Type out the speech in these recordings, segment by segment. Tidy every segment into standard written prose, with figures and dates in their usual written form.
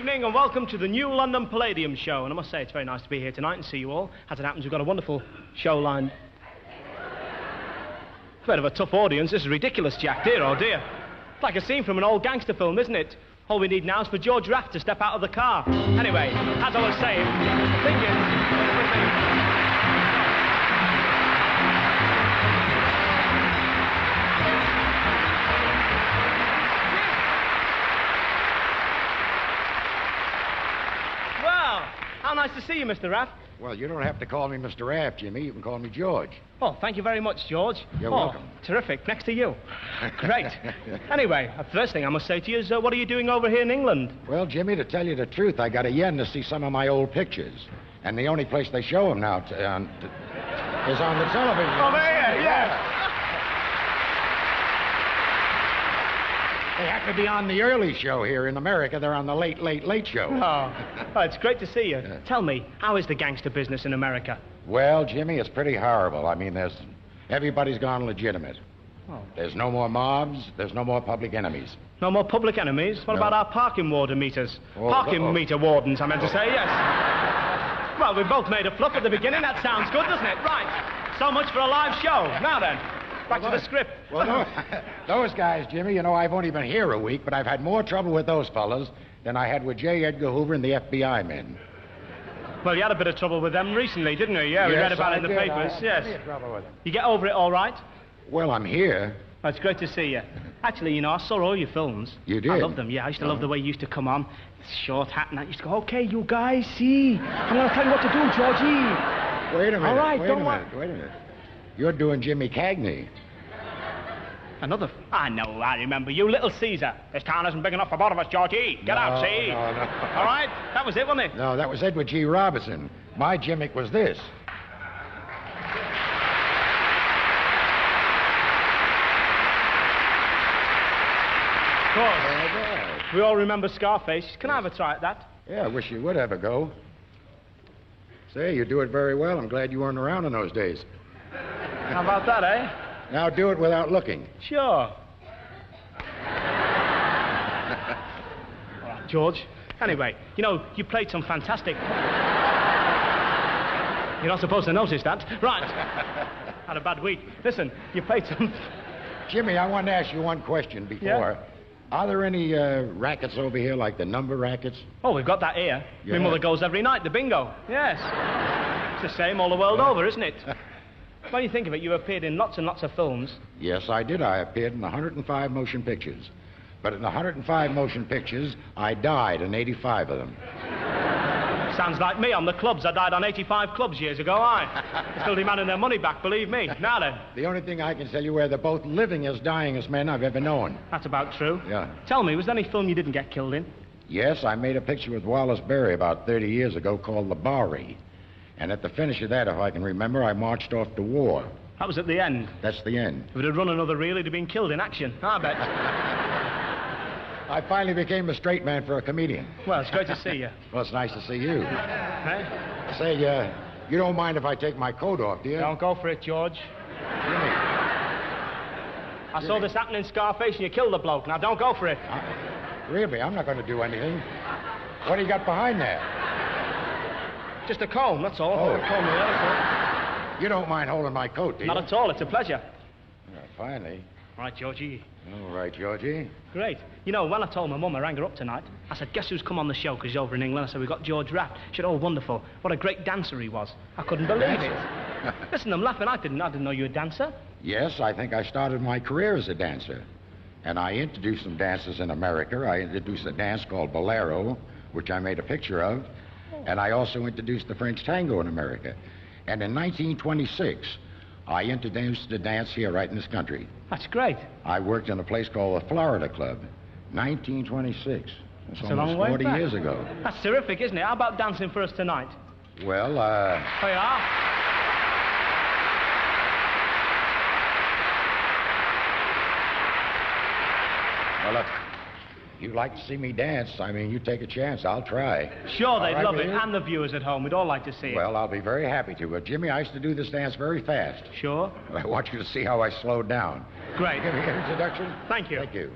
evening and welcome to the new London Palladium Show. And I must say, it's very nice to be here tonight and see you all. As it happens, we've got a wonderful show lined. Bit of a tough audience. This is ridiculous, Jack. Dear, oh dear. It's like a scene from an old gangster film, isn't it? All we need now is for George Raft to step out of the car. Anyway, as I was saying, the thing is... How nice to see you, Mr. Raft. Well, you don't have to call me Mr. Raft, Jimmy. You can call me George. Oh, thank you very much, George. You're welcome. Terrific. Next to you. Great. Anyway, the first thing I must say to you is, what are you doing over here in England? Well, Jimmy, to tell you the truth, I got a yen to see some of my old pictures. And the only place they show them now is on the television. Over here, yeah. They have to be on the early show here in America. They're on the late, late, late show. Oh, it's great to see you. Tell me, how is the gangster business in America? Well, Jimmy, it's pretty horrible. I mean, everybody's gone legitimate. Oh. There's no more mobs. There's no more public enemies. No more public enemies? What about our parking warden meters? Meter wardens, I meant to say, yes. Well, we both made a flop at the beginning. That sounds good, doesn't it? Right. So much for a live show. Now then. Back to the script. Well, those guys, Jimmy, you know, I've only been here a week, but I've had more trouble with those fellas than I had with J. Edgar Hoover and the FBI men. Well, you had a bit of trouble with them recently, didn't you? Yeah, we read about it in the papers. Yes. I had trouble with them. You get over it all right? Well, I'm here. Oh, it's great to see you. Actually, you know, I saw all your films. You did? I love them, yeah. I used to love the way you used to come on. Short hat and that. You used to go, okay, you guys, see. I'm going to tell you what to do, Georgie. Wait a minute. All right, wait a minute. You're doing Jimmy Cagney. Another... I know, I remember you, Little Caesar. This town isn't big enough for both of us, Georgie. Get out, see? No. All right? That was it, wasn't it? No, that was Edward G. Robinson. My gimmick was this. Of course. We all remember Scarface. Can I have a try at that? Yeah, I wish you would have a go. Say, you do it very well. I'm glad you weren't around in those days. How about that, eh? Now do it without looking. Sure. All right, George. Anyway, you know, you played some fantastic... You're not supposed to notice that. Right. Had a bad week. Listen, you played some... Jimmy, I wanted to ask you one question before. Yeah? Are there any rackets over here, like the number rackets? Oh, we've got that here. Yeah. My mother goes every night, the bingo. Yes. It's the same all the world over, isn't it? When you think of it, you appeared in lots and lots of films. Yes, I did. I appeared in 105 motion pictures. But in 105 motion pictures, I died in 85 of them. Sounds like me on the clubs. I died on 85 clubs years ago, They're still demanding their money back, believe me. Now then. The only thing I can tell you where they're both living as dying as men I've ever known. That's about true. Yeah. Tell me, was there any film you didn't get killed in? Yes, I made a picture with Wallace Berry about 30 years ago called The Bowery. And at the finish of that, if I can remember, I marched off to war. That was at the end. That's the end. If it had run another reel, he'd have been killed in action, I bet. I finally became a straight man for a comedian. Well, it's great to see you. Well, it's nice to see you. Hey? Say, you don't mind if I take my coat off, do you? Don't go for it, George. Jimmy. I saw this happen in Scarface and you killed the bloke. Now, don't go for it. Really? I'm not going to do anything. What do you got behind there? Just a comb, that's all. Oh. A comb there, that's all. You don't mind holding my coat, do you? Not at all. It's a pleasure. Finally. Right, Georgie. All right, Georgie. Great. You know, when I told my mum, I rang her up tonight. I said, guess who's come on the show? Because he's over in England. I said, we got George Raft. She said, oh, wonderful. What a great dancer he was. I couldn't believe it. Listen, I'm laughing. I didn't know you were a dancer. Yes, I think I started my career as a dancer. And I introduced some dances in America. I introduced a dance called Bolero, which I made a picture of. And I also introduced the French tango in America. And in 1926, I introduced the dance here right in this country. That's great. I worked in a place called the Florida Club. 1926. That's almost a long way 40 back. years ago. That's terrific, isn't it? How about dancing for us tonight? Well, Here you are. Well, if you'd like to see me dance, I mean, you take a chance. I'll try. Sure, they'd right love with it. you? And the viewers at home. We'd all like to see it. Well, I'll be very happy to. But, Jimmy, I used to do this dance very fast. Sure. I want you to see how I slowed down. Great. Give me an introduction. Thank you. Thank you.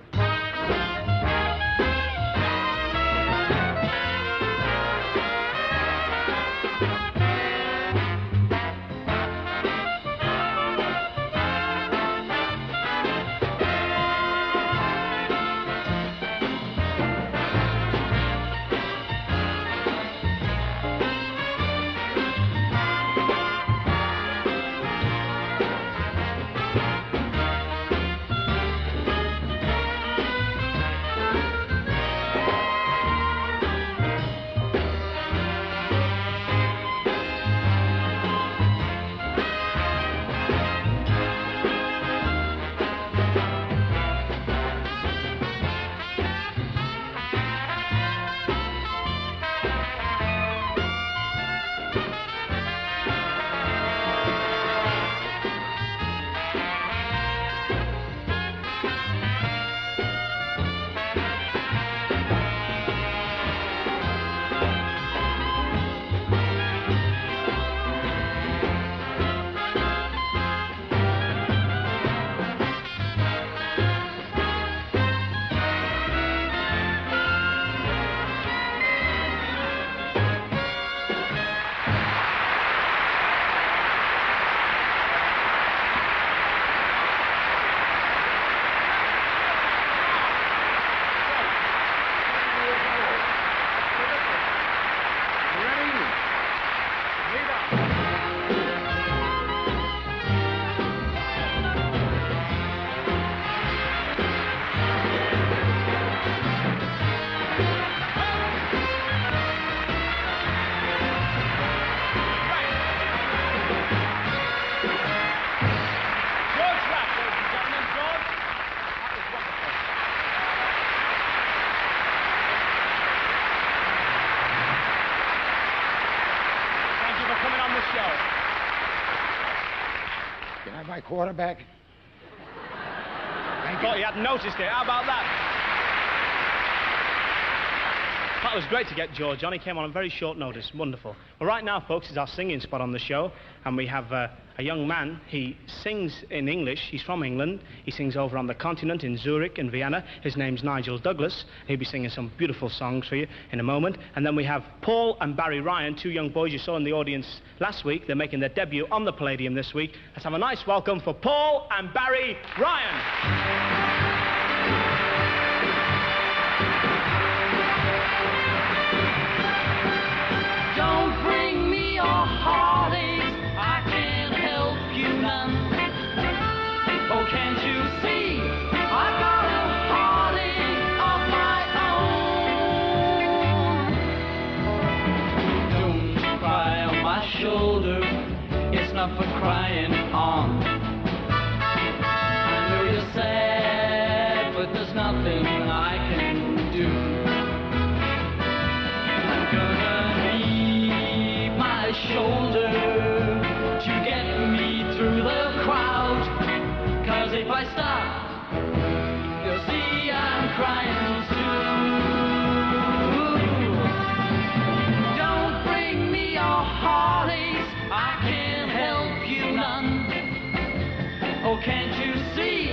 my quarterback? Thank you. Thought you hadn't noticed it. How about that? That was great to get George on. He came on very short notice. Wonderful. Well, right now, folks, is our singing spot on the show. And we have a young man. He sings in English. He's from England. He sings over on the continent in Zurich and Vienna. His name's Nigel Douglas. He'll be singing some beautiful songs for you in a moment. And then we have Paul and Barry Ryan, two young boys you saw in the audience last week. They're making their debut on the Palladium this week. Let's have a nice welcome for Paul and Barry Ryan. For crying on. I know you're sad, but there's nothing I can do. I'm gonna need my shoulder to get me through the crowd. 'Cause if I stop, you'll see I'm crying too. Don't bring me your heartaches, I can't help you none. Oh, can't you see?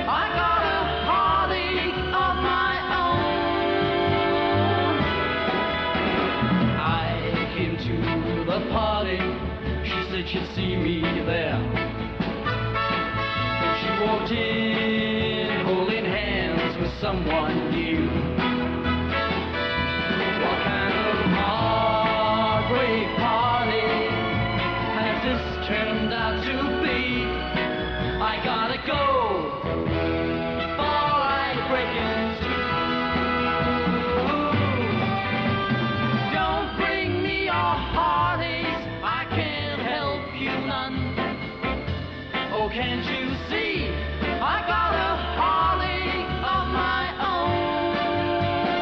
I got a heartache of my own. I came to the party. She said she'd see me there. She walked in holding hands with someone new. What kind of heartbreak party has this turned out to be? I gotta go before I break in two. Don't bring me your heartaches, I can't help you none. Oh, can't you see? I got a heartache of my own.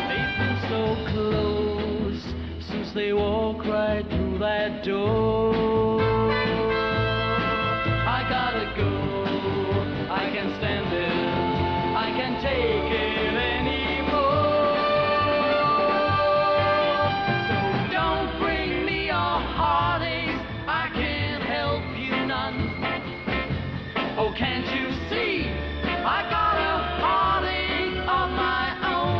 They've been so close since they walked right through that door. I gotta go, I can't stand it, I can't take it anymore. So don't bring me your heartaches, I can't help you none. Oh, can't you see? I got a heartache of my own.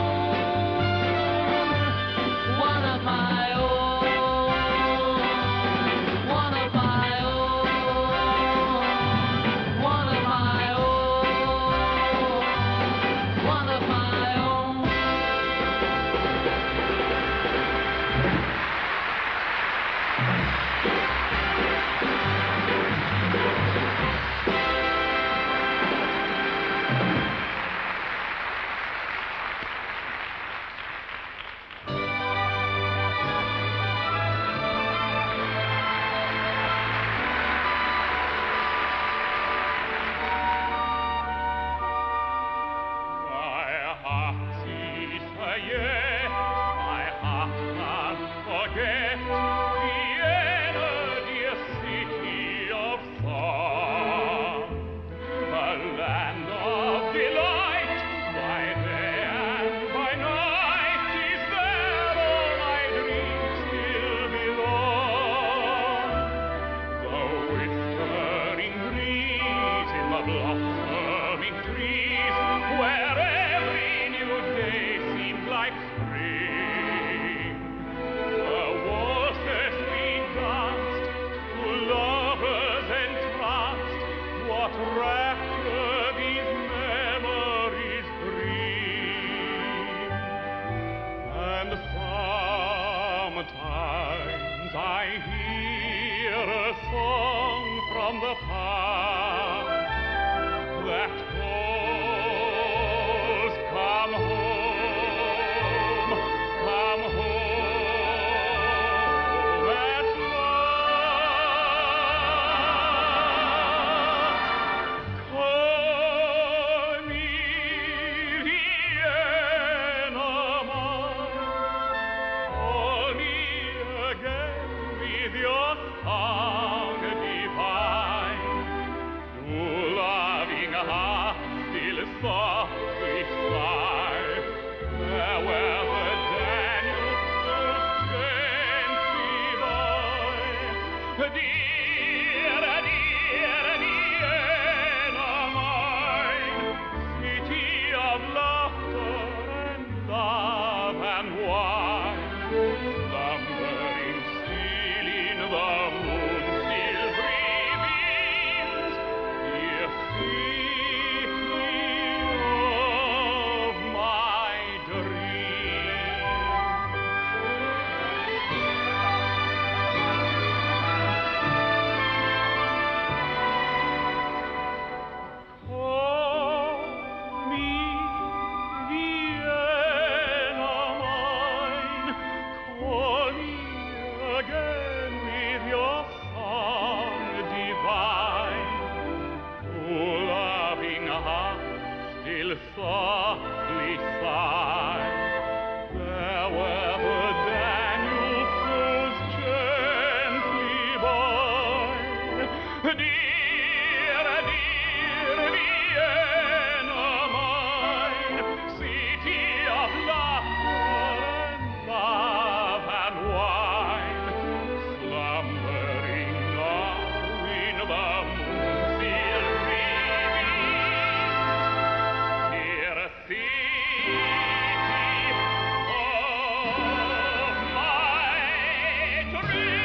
One of my own. One of my own. One of my own. One of my own. My heart sees her yet, my heart can't forget Vienna, dear city of song, a land of delight. By day and by night is there all my dreams still belong. The whispering breeze in the blossoming trees, where every new day seemed like spring. The waltzes we danced, to lovers entranced, what rapture these memories bring. And sometimes I hear a song from the past that calls, come home at last. Call me Vienna mine, call me again with your sound divine. wine, slumbering still in the moon's silvery beams, dear city of my dreams. Call me Vienna mine, call me again with your song divine. Oh, loving heart, still softly sigh. There where the Danube flows gently by. Dear, dear Vienna mine, city of laughter and love and wine, slumbering now in the moon's silvery beams, dear city of my dreams.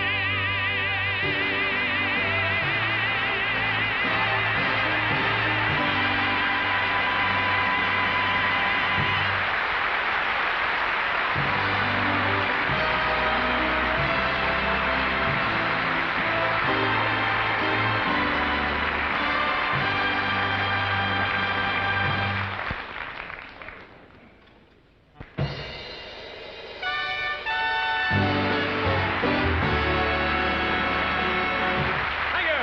Thank you.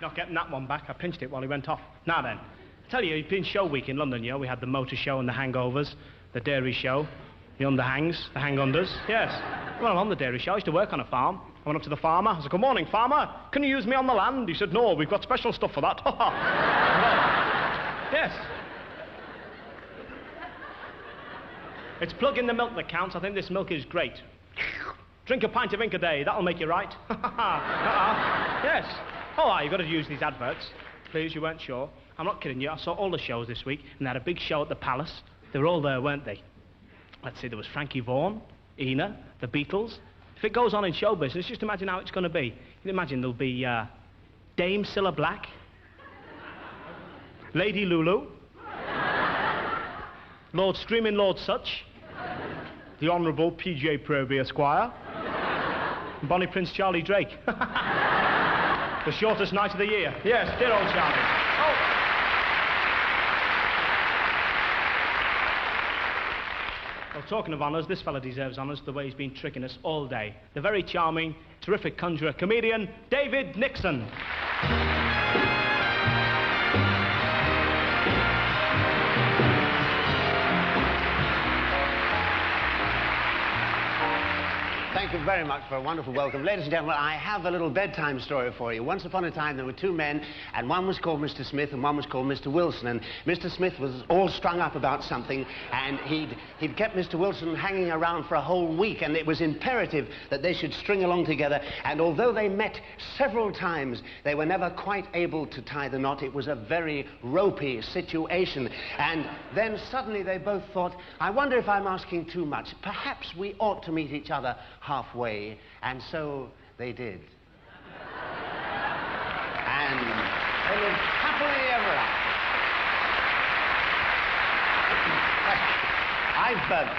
Not getting that one back. I pinched it while he went off. Now then, I tell you, it's been show week in London, you know. We had the motor show and the hangovers, the dairy show, the underhangs, the hang-unders. Yes. Well, on the dairy show, I used to work on a farm. I went up to the farmer. I said, "Good morning, farmer. Can you use me on the land?" He said, "No, we've got special stuff for that." Well, yes. It's plugging the milk that counts. I think this milk is great. Drink a pint of ink a day. That'll make you right. Yes. Oh, you've got to use these adverts. Please, you weren't sure. I'm not kidding you. I saw all the shows this week, and they had a big show at the Palace. They were all there, weren't they? Let's see, there was Frankie Vaughan, Ina, the Beatles. If it goes on in show business, just imagine how it's going to be. You can imagine there'll be Dame Cilla Black, Lady Lulu, Lord Streaming Lord Such, the Honourable P.J. Proby Esquire, and Bonnie Prince Charlie Drake. The shortest night of the year. Yes, dear old Charlie. Oh. Well, talking of honours, this fella deserves honours the way he's been tricking us all day. The very charming, terrific conjurer, comedian, David Nixon. Thank you very much for a wonderful welcome. Ladies and gentlemen, I have a little bedtime story for you. Once upon a time, there were two men, and one was called Mr. Smith and one was called Mr. Wilson. And Mr. Smith was all strung up about something, and he'd kept Mr. Wilson hanging around for a whole week, and it was imperative that they should string along together. And although they met several times, they were never quite able to tie the knot. It was a very ropey situation. And then suddenly they both thought, I wonder if I'm asking too much. Perhaps we ought to meet each other halfway, and so they did. And they lived happily ever after.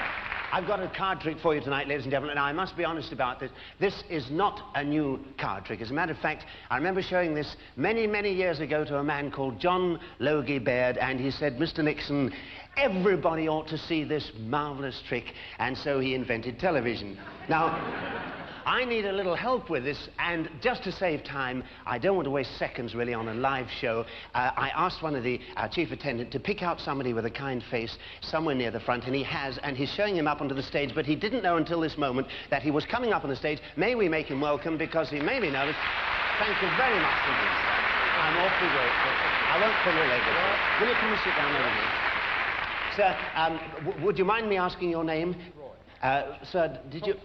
I've got a card trick for you tonight, ladies and gentlemen, and I must be honest about this. This is not a new card trick. As a matter of fact, I remember showing this many, many years ago to a man called John Logie Baird, and he said, Mr. Nixon, everybody ought to see this marvelous trick, and so he invented television. Now, I need a little help with this, and just to save time, I don't want to waste seconds really on a live show. I asked one of the chief attendant to pick out somebody with a kind face somewhere near the front, and he has, and he's showing him up onto the stage, but he didn't know until this moment that he was coming up on the stage. May we make him welcome, because he may be nervous. Thank you very much indeed, sir. I'm awfully grateful. I won't pull your leg at all. Will you come and sit down over here? Sir, would you mind me asking your name? Roy. Sir, did you...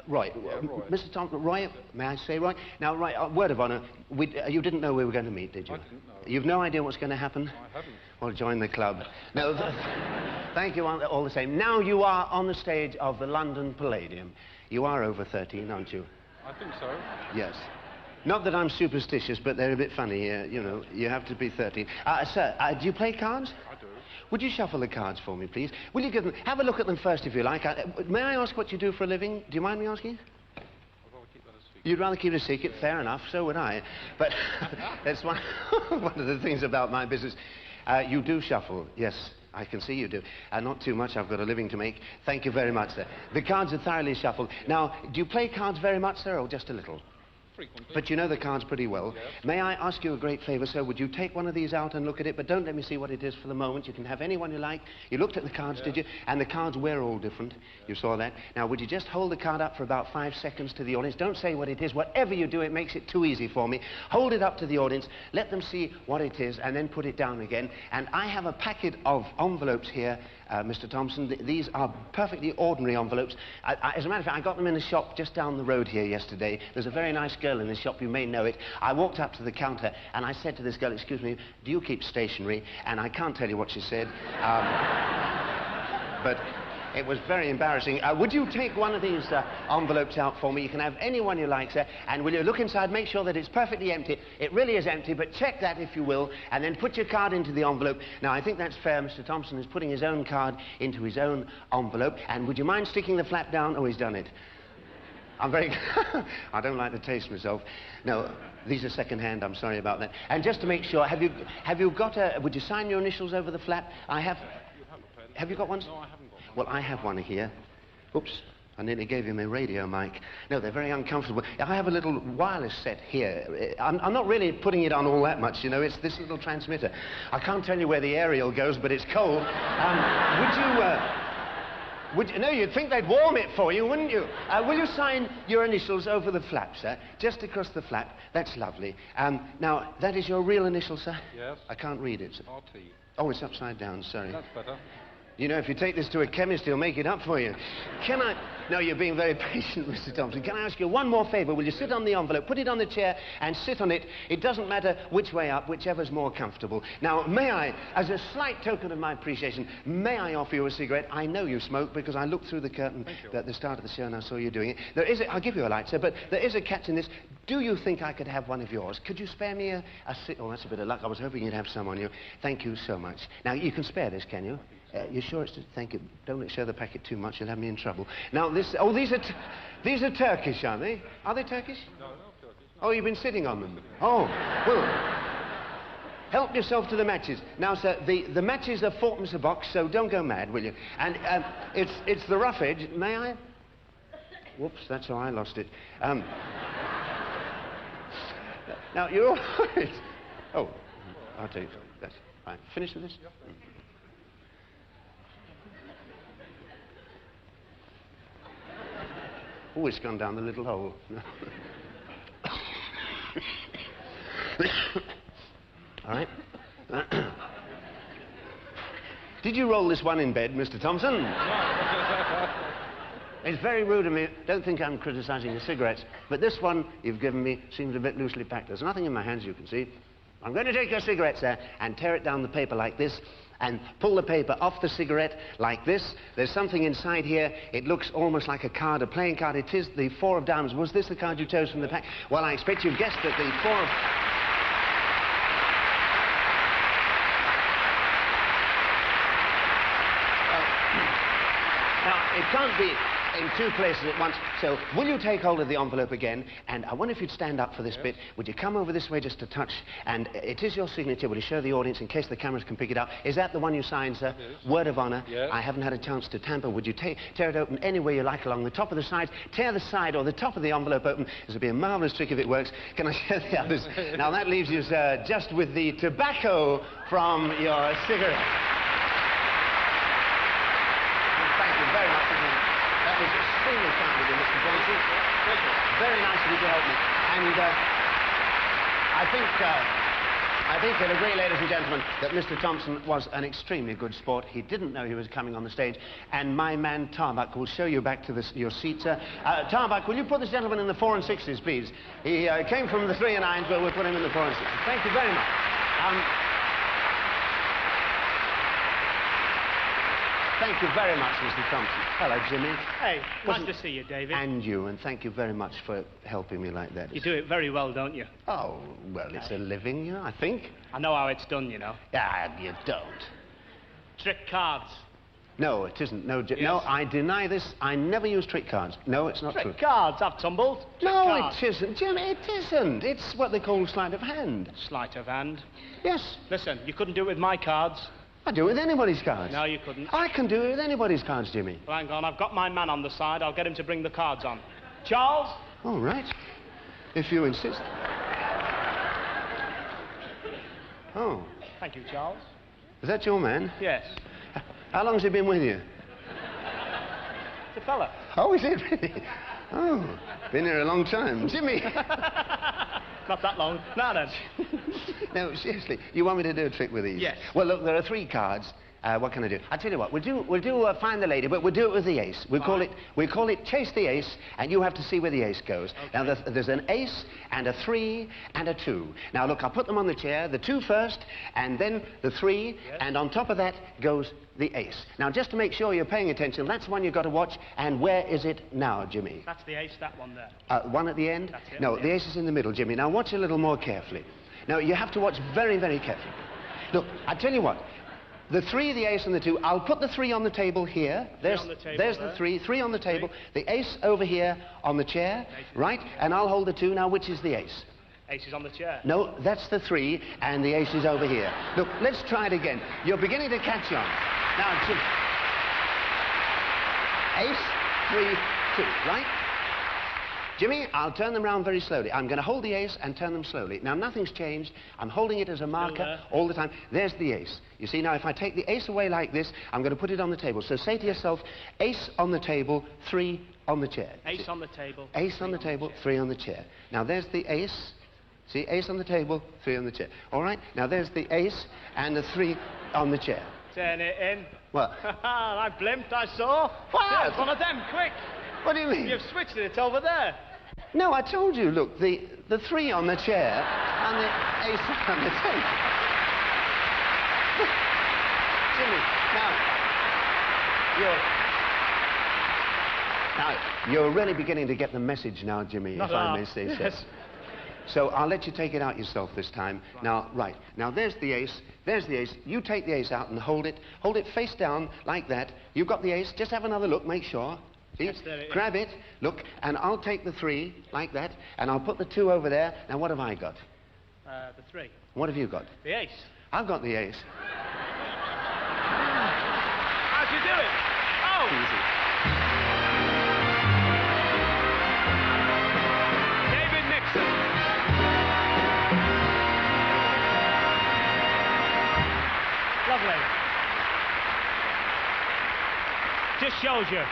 Roy. Yeah, Roy. Mr. Thompson, Roy, may I say Roy? Now, Roy, word of honour, you didn't know we were going to meet, did you? I didn't know. You've no idea what's going to happen? I haven't. Well, join the club. No, Thank you all the same. Now you are on the stage of the London Palladium. You are over 13, aren't you? I think so. Yes. Not that I'm superstitious, but they're a bit funny. You know, you have to be 13. Sir, do you play cards? I do. Would you shuffle the cards for me, please? Will you give them... Have a look at them first, if you like. May I ask what you do for a living? Do you mind me asking? I'd rather keep that a secret. You'd rather keep it a secret? Fair enough. So would I. But that's one of the things about my business. You do shuffle. Yes, I can see you do. Not too much. I've got a living to make. Thank you very much, sir. The cards are thoroughly shuffled. Now, do you play cards very much, sir, or just a little? Frequently. But you know the cards pretty well. Yes. May I ask you a great favour, sir? Would you take one of these out and look at it? But don't let me see what it is for the moment. You can have any one you like. You looked at the cards, did you? And the cards were all different. You saw that. Now, would you just hold the card up for about 5 seconds to the audience? Don't say what it is. Whatever you do, it makes it too easy for me. Hold it up to the audience. Let them see what it is, and then put it down again. And I have a packet of envelopes here, Mr. Thompson. These are perfectly ordinary envelopes. As a matter of fact, I got them in a shop just down the road here yesterday. There's a very nice girl in this shop. You may know it. I walked up to the counter, and I said to this girl, "Excuse me, do you keep stationery?" And I can't tell you what she said. But it was very embarrassing. Would you take one of these envelopes out for me? You can have any one you like, sir. And will you look inside, make sure that it's perfectly empty. It really is empty, but check that if you will, and then put your card into the envelope. Now, I think that's fair. Mr. Thompson is putting his own card into his own envelope. And would you mind sticking the flap down? Oh, he's done it. I'm very... I don't like to taste myself. No, these are second-hand. I'm sorry about that. And just to make sure, have you got a... Would you sign your initials over the flap? I have... You have a pen? Have you got one? No, I haven't got one. Well, I have one here. Oops, I nearly gave you my radio mic. No, they're very uncomfortable. I have a little wireless set here. I'm not really putting it on all that much, you know. It's this little transmitter. I can't tell you where the aerial goes, but it's cold. No, you'd think they'd warm it for you, wouldn't you? Will you sign your initials over the flap, sir? Just across the flap. That's lovely. Now, that is your real initial, sir? Yes. I can't read it, sir. RT. Oh, it's upside down, sorry. That's better. You know, if you take this to a chemist, he'll make it up for you. Can I... No, you're being very patient, Mr. Thompson. Can I ask you one more favour? Will you sit on the envelope, put it on the chair, and sit on it? It doesn't matter which way up, whichever's more comfortable. Now, may I, as a slight token of my appreciation, may I offer you a cigarette? I know you smoke because I looked through the curtain at the start of the show and I saw you doing it. There is a... I'll give you a light, sir, but there is a catch in this. Do you think I could have one of yours? Could you spare me a Oh, that's a bit of luck. I was hoping you'd have some on you. Thank you so much. Now, you can spare this, can you? You sure it's... Thank you. Don't show the packet too much. You'll have me in trouble. Now, this... Oh, these are Turkish, aren't they? Are they Turkish? No, not Turkish. Oh, you've been sitting on them. Oh, well... Help yourself to the matches. Now, sir, the matches are fourpence a box, so don't go mad, will you? And it's the rough edge. May I? Whoops, that's how I lost it. Now, you're all right. Oh, I'll take it. That's fine. Finished with this? Yep. Oh, it's gone down the little hole. All right. Did you roll this one in bed, Mr. Thompson? It's very rude of me. Don't think I'm criticising the cigarettes, but this one you've given me seems a bit loosely packed. There's nothing in my hands, you can see. I'm going to take your cigarette, sir, and tear it down the paper like this, and pull the paper off the cigarette like this. There's something inside here. It looks almost like a card, a playing card. It is the 4 of diamonds. Was this the card you chose from the pack? Well, I expect you've guessed that the 4 of... Now, it can't be in 2 places at once, so will you take hold of the envelope again? And I wonder if you'd stand up for this bit. Would you come over this way just a touch? And it is your signature. Will you show the audience in case the cameras can pick it up? Is that the one you signed, sir? Yes. Word of honour. Yes. I haven't had a chance to tamper. Would you tear it open any way you like along the top of the sides? Tear the side or the top of the envelope open. This would be a marvellous trick if it works. Can I show the others? Now, that leaves you, sir, just with the tobacco from your cigarette. Thank you very much. That was extremely kind of you, Mr. Johnson. Very nice of you to help me. And I think you'll agree, ladies and gentlemen, that Mr. Thompson was an extremely good sport. He didn't know he was coming on the stage. And my man, Tarbuck, will show you back to your seat, sir. Tarbuck, will you put this gentleman in the 4 and 6s, please? He came from the 3 and 9s, but we'll put him in the 4 and 6s. Thank you very much. Thank you very much, Mr. Thompson. Hello, Jimmy. Hey, nice to see you, David. And you, and thank you very much for helping me like that. You do it very well, don't you? Oh, well, it's a living, you know, I think. I know how it's done, you know. Ah, you don't. Trick cards. No, it isn't. No, Yes. no, I deny this. I never use trick cards. No, it's not true. Trick cards, I've tumbled. Trick No, cards. it isn't, Jimmy, it isn't. It's what they call sleight of hand. Sleight of hand. Yes, Listen, you couldn't do it with my cards. I do it with anybody's cards. No, you couldn't. I can do it with anybody's cards, Jimmy. Well, hang on, I've got my man on the side. I'll get him to bring the cards on. Charles? All right, if you insist. Oh, Thank you, Charles. is that your man? Yes. How long's he been with you? It's a fella. Oh, is it really? Oh, been here a long time. Jimmy! Not that long. Now then. No, seriously, you want me to do a trick with these? Yes. Well, look, there are 3 cards. What can I do? I'll tell you what, we'll do Find the Lady, but we'll do it with the ace. We call it Chase the Ace, and you have to see where the ace goes. Okay. Now, there's an ace, and a 3, and a 2. Now, look, I'll put them on the chair, the 2 first, and then the 3, Yes. and on top of that goes the ace. Now, just to make sure you're paying attention, that's one you've got to watch, and where is it now, Jimmy? That's the ace, that one there. One at the end? That's it, No, yeah. the ace is in the middle, Jimmy. Now, watch a little more carefully. Now, you have to watch very, very carefully. Look, I tell you what. The 3, the ace, and the 2. I'll put the 3 on the table here. There's on the table the there. 3 on the table. The ace over here on the chair, right? And I'll hold the 2. Now, which is the ace? Ace is on the chair. No, that's the 3, and the ace is over here. Look, let's try it again. You're beginning to catch on. Now, ace, 3, 2, right? Jimmy, I'll turn them round very slowly. I'm going to hold the ace and turn them slowly. Now, nothing's changed. I'm holding it as a marker there. all the time. There's the ace. You see, now, if I take the ace away like this, I'm going to put it on the table. So say to yourself, ace on the table, 3 on the chair. Ace on the table. Ace on the table, 3 on the chair. Now, there's the ace. See, ace on the table, 3 on the chair. All right? Now, there's the ace and the 3 on the chair. Turn it in. What? I blimped, I saw. What? Yeah, it's one of them, quick. What do you mean? You've switched it, it's over there. No, I told you. Look, the 3 on the chair and the ace on the table. Jimmy, now, you're really beginning to get the message now, Jimmy, Not if I may half. say so. Yes. So I'll let you take it out yourself this time. Right. Now, right. Now, there's the ace. There's the ace. You take the ace out and hold it. Hold it face down like that. You've got the ace. Just have another look. Make sure. See? Yes, there it is. Grab it. Look. And I'll take the 3 like that. And I'll put the 2 over there. Now, what have I got? The 3. What have you got? The ace. I've got the ace. How'd you do it? Oh! Easy. David Nixon. Lovely. Just shows you.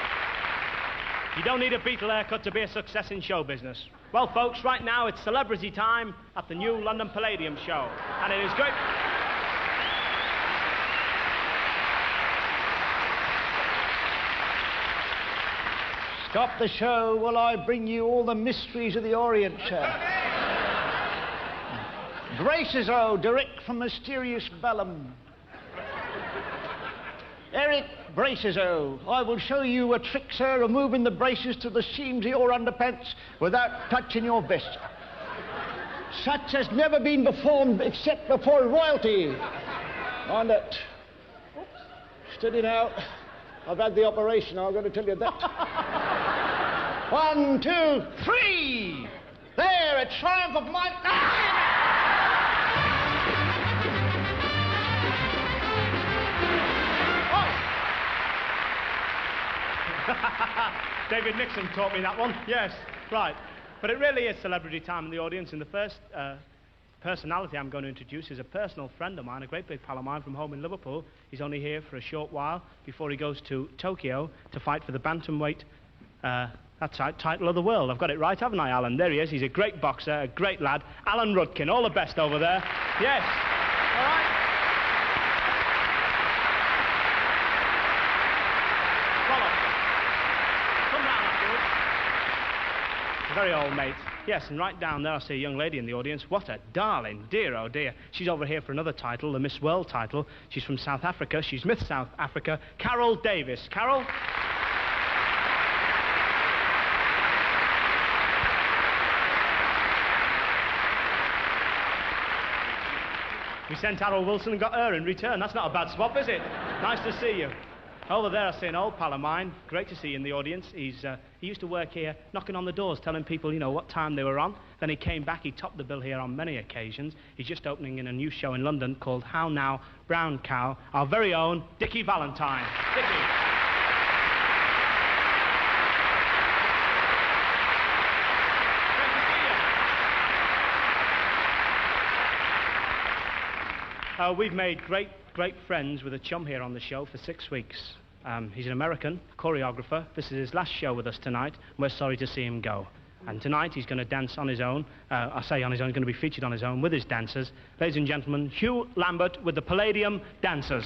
You don't need a Beatle haircut to be a success in show business. Well, folks, right now it's celebrity time at the new London Palladium Show. And it is great. Stop the show while I bring you all the mysteries of the Orient, sir. Braces, oh, direct from mysterious vellum. Eric Braces, oh, I will show you a trick, sir, removing the braces to the seams of your underpants without touching your vest. Such has never been performed except before royalty. On it. Steady now. I've had the operation, I'm going to tell you that. 1, 2, 3! There, a triumph of my... David Nixon taught me that one. Yes, right. But it really is celebrity time in the audience, and the first personality I'm going to introduce is a personal friend of mine, a great big pal of mine from home in Liverpool. He's only here for a short while before he goes to Tokyo to fight for the bantamweight title of the world. I've got it right, haven't I, Alan? There he is. He's a great boxer, a great lad. Alan Rudkin, all the best over there. Yes. All right. Follow. Come round afterwards. Very old mate. Yes, and right down there I see a young lady in the audience. What a darling, dear, oh dear. She's over here for another title, the Miss World title. She's from South Africa. She's Miss South Africa, Carol Davis. Carol? We sent Harold Wilson and got her in return. That's not a bad swap, is it? Nice to see you. Over there, I see an old pal of mine. Great to see you in the audience. He used to work here, knocking on the doors, telling people, you know, what time they were on. Then he came back. He topped the bill here on many occasions. He's just opening in a new show in London called How Now, Brown Cow. Our very own Dickie Valentine. Dickie. We've made great friends with a chum here on the show for 6 weeks. He's an American choreographer. This is his last show with us tonight. We're sorry to see him go. And tonight he's going to dance on his own. I say on his own, he's going to be featured on his own with his dancers. Ladies and gentlemen, Hugh Lambert with the Palladium Dancers.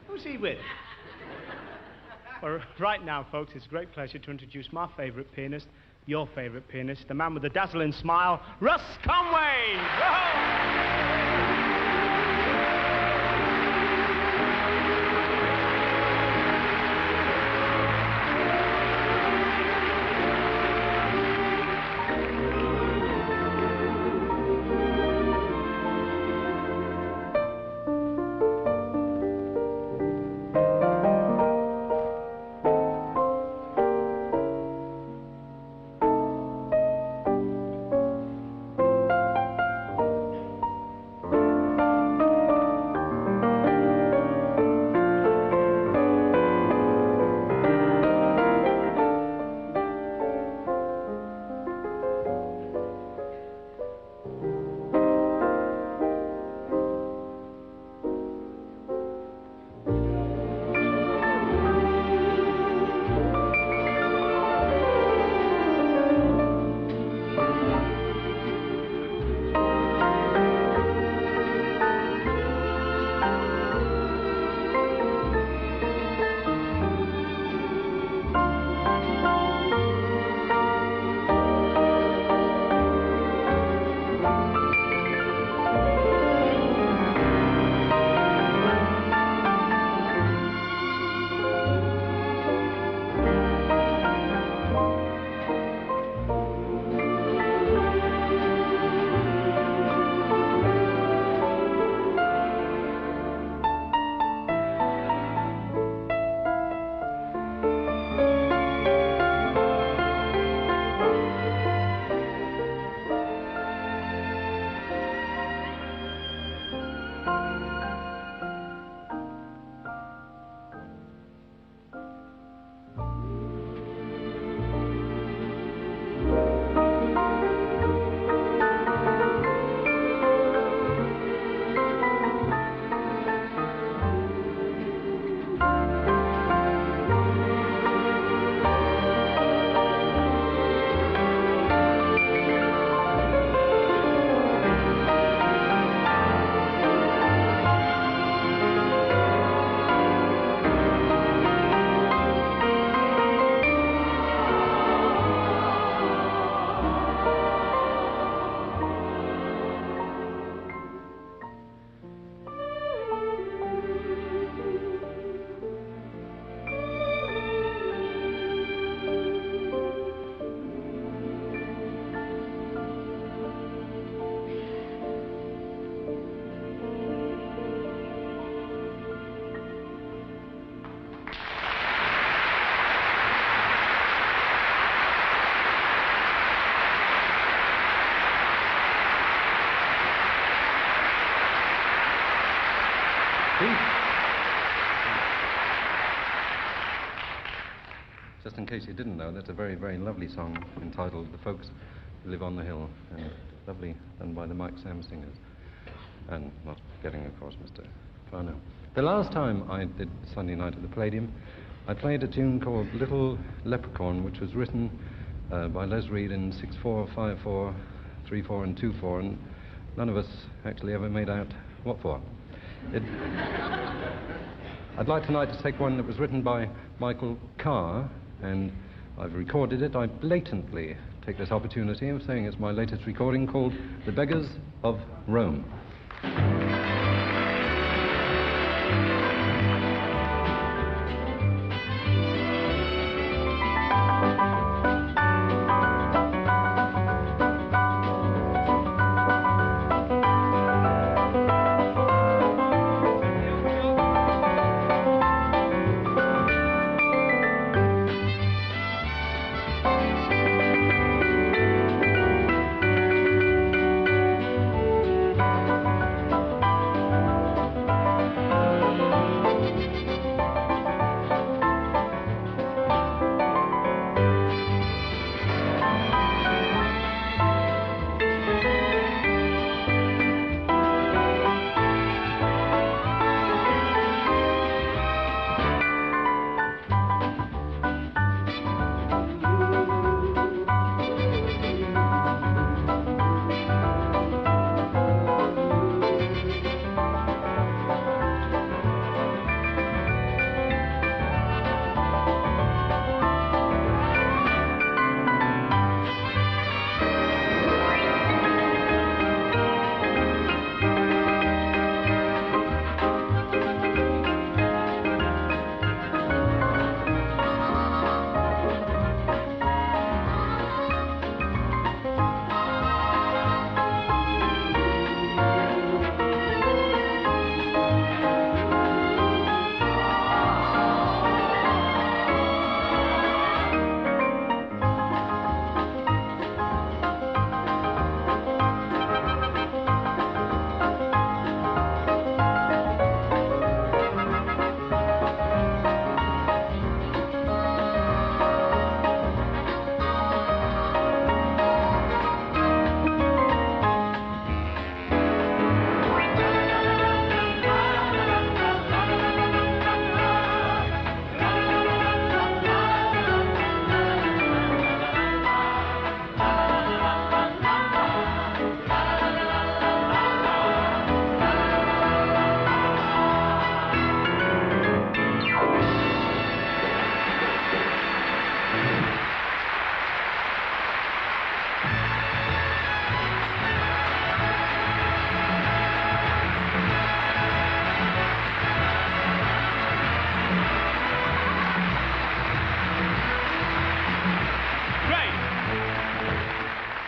Who's he with? Well, right now, folks, it's a great pleasure to introduce my favourite pianist, your favourite pianist, the man with the dazzling smile, Russ Conway! Whoa! See? Just in case you didn't know, that's a very, very lovely song entitled The Folks Who Live on the Hill, and lovely done by the Mike Sam Singers. And not forgetting, of course, Mr. Farnell. The last time I did Sunday night at the Palladium, I played a tune called Little Leprechaun, which was written by Les Reed in 6/4, 5/4, 3/4 and 2/4, and none of us actually ever made out what for. I'd like tonight to take one that was written by Michael Carr, and I've recorded it. I blatantly take this opportunity of saying it's my latest recording called The Beggars of Rome.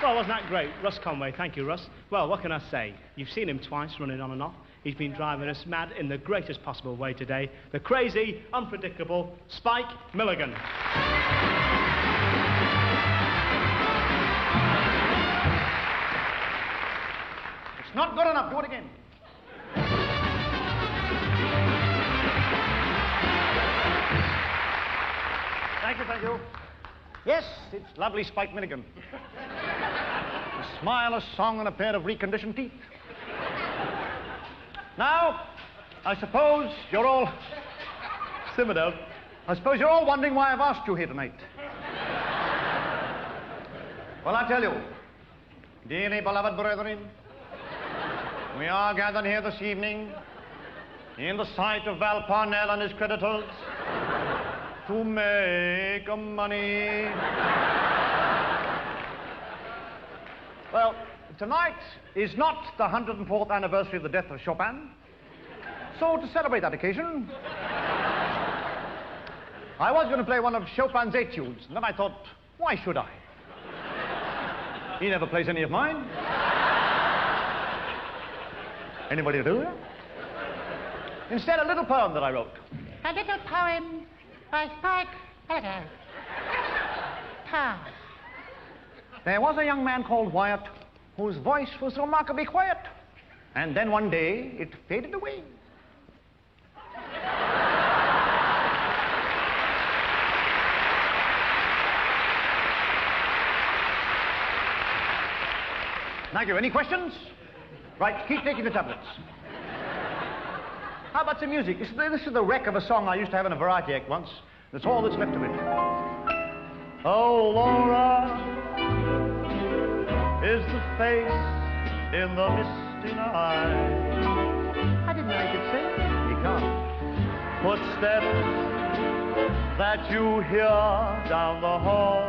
Well, wasn't that great? Russ Conway, thank you, Russ. Well, what can I say? You've seen him twice running on and off. He's been driving us mad in the greatest possible way today. The crazy, unpredictable Spike Milligan. It's not good enough. Do it again. Thank you, thank you. Yes, it's lovely Spike Milligan. A smile, a song, and a pair of reconditioned teeth. Now, I suppose you're all... Simmer down. I suppose you're all wondering why I've asked you here tonight. Well, I tell you, dearly beloved brethren, we are gathered here this evening in the sight of Val Parnell and his creditors to make money. Well, tonight is not the 104th anniversary of the death of Chopin. So, to celebrate that occasion, I was going to play one of Chopin's etudes, and then I thought, why should I? He never plays any of mine. Anybody do it? Instead, a little poem that I wrote. A little poem by Spike Milligan. There was a young man called Wyatt whose voice was remarkably quiet. And then one day, it faded away. Thank you. Any questions? Right, keep taking the tablets. How about some music? This is the wreck of a song I used to have in a variety act once. That's all that's left of it. Oh, Laura is the face in the misty night. I didn't make it sing. You can't. Footsteps that you hear down the hall.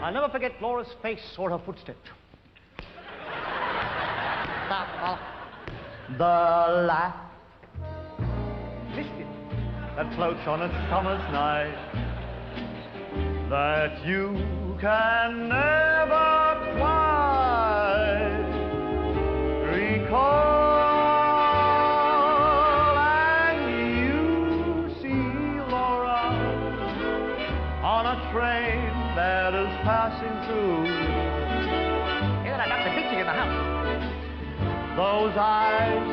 I'll never forget Laura's face or her footsteps. The laugh, listen, that floats on a summer's night, that you can never quite recall. And you see Laura on a train that is passing through. Yeah, that's a picture in the house. Those eyes,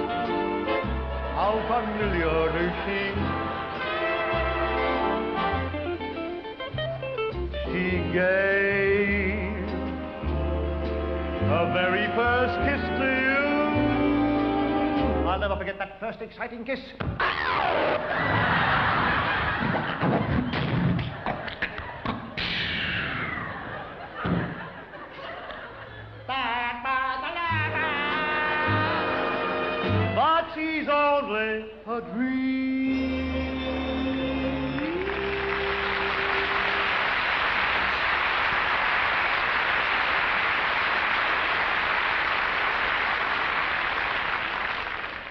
how familiar they seem. She gave her very first kiss to you. I'll never forget that first exciting kiss. But she's only a dream.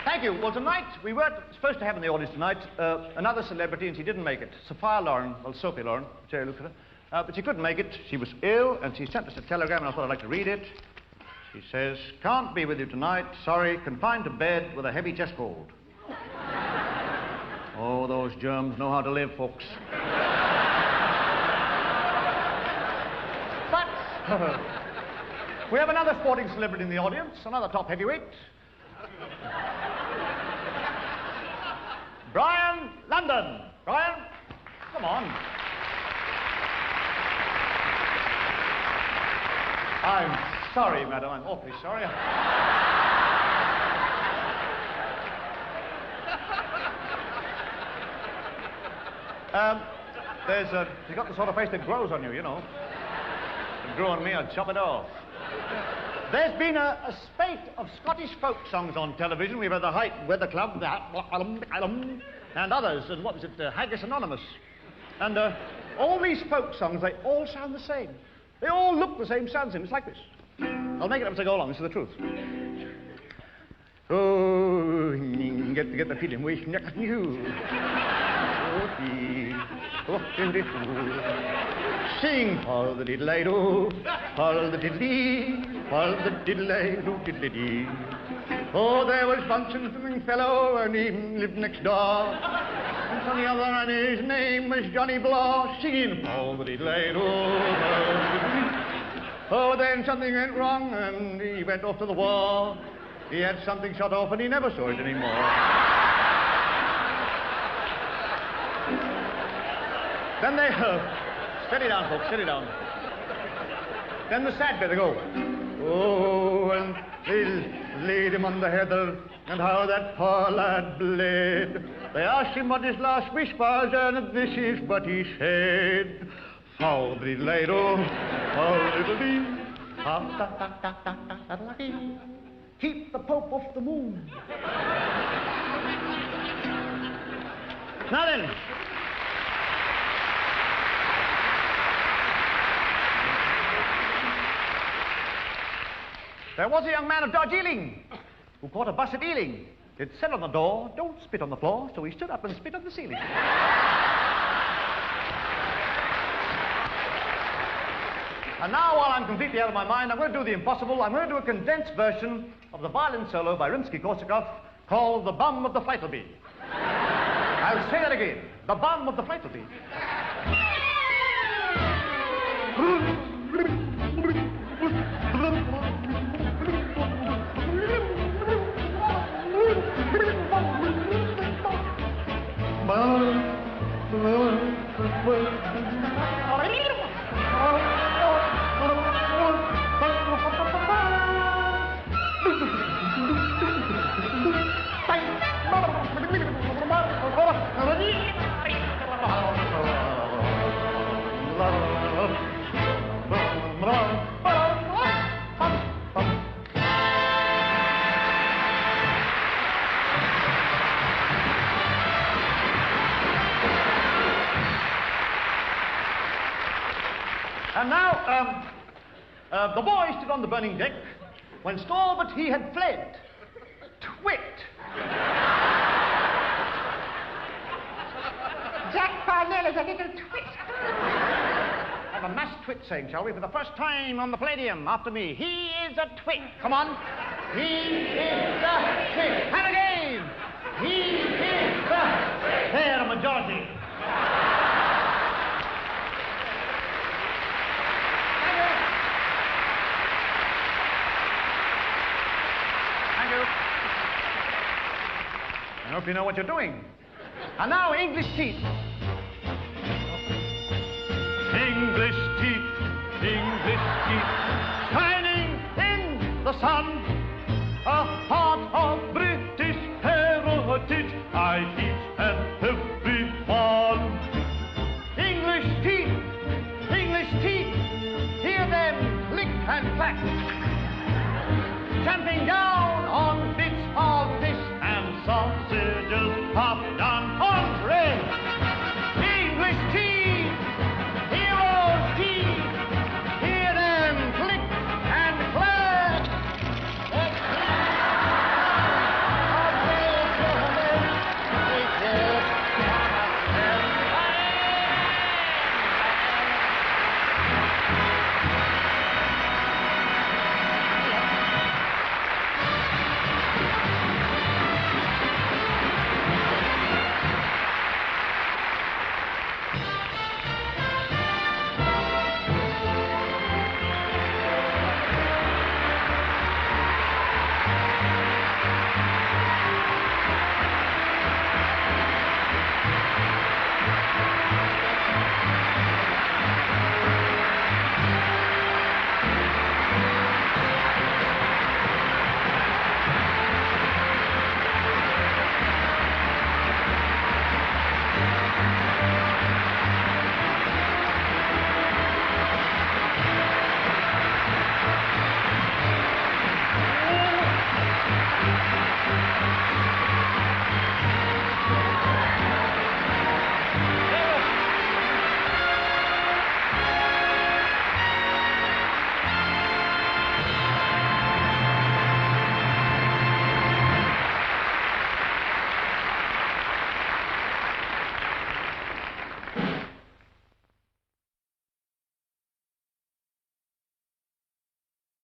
Thank you. Well, tonight, we weren't supposed to have in the audience tonight another celebrity, and she didn't make it. Sophia Loren, well, Sophie Loren, Jerry looked at her. But she couldn't make it. She was ill, and she sent us a telegram, and I thought I'd like to read it. She says, can't be with you tonight. Sorry, confined to bed with a heavy chest cold. Oh, those germs know how to live, folks. But we have another sporting celebrity in the audience, another top heavyweight. Brian London. Brian, come on. I'm sorry, madam. I'm awfully sorry. You've got the sort of face that grows on you, you know. If it grew on me, I'd chop it off. There's been a spate of Scottish folk songs on television. We've had the Height Weather Club, and others, and what was it, Haggis Anonymous. And all these folk songs, they all sound the same. They all look the same, sound the same. It's like this. I'll make it up as I go along. This is the truth. Oh, get the feeling we next you. Sing for the diddle-ay-do, for the diddle-dee, for the diddle-ay-do, diddle-dee. Oh, there was once a little fellow, and he lived next door. And on the other, and his name was Johnny Blaw, singing for the diddle-ay-do, for the diddle-dee. Oh, then something went wrong, and he went off to the war. He had something shot off, and he never saw it anymore. Then they... steady down, folks, steady down. Then the sad bit, they go. Oh, and they laid him on the heather, and how that poor lad bled. They asked him what his last wish was, and this is what he said. How the diddle-ay-do, how diddle-dee, keep the Pope off the moon. Now then. There was a young man of Darjeeling who caught a bus at Ealing. It said on the door, don't spit on the floor, so he stood up and spit on the ceiling. And now, while I'm completely out of my mind, I'm going to do the impossible. I'm going to do a condensed version of the violin solo by Rimsky-Korsakov called The Bum of the Flytleby. I'll say that again. The Bum of the Flytleby. The boy stood on the burning deck when saw that he had fled. Twit. Jack Parnell is a little twit. Have a mass twit saying, shall we? For the first time on the Palladium, after me. He is a twit. Come on. He is a twit. And again. He is a twit. There, a majority. Thank you. I hope you know what you're doing. And now, English teeth. English teeth, shining in the sun.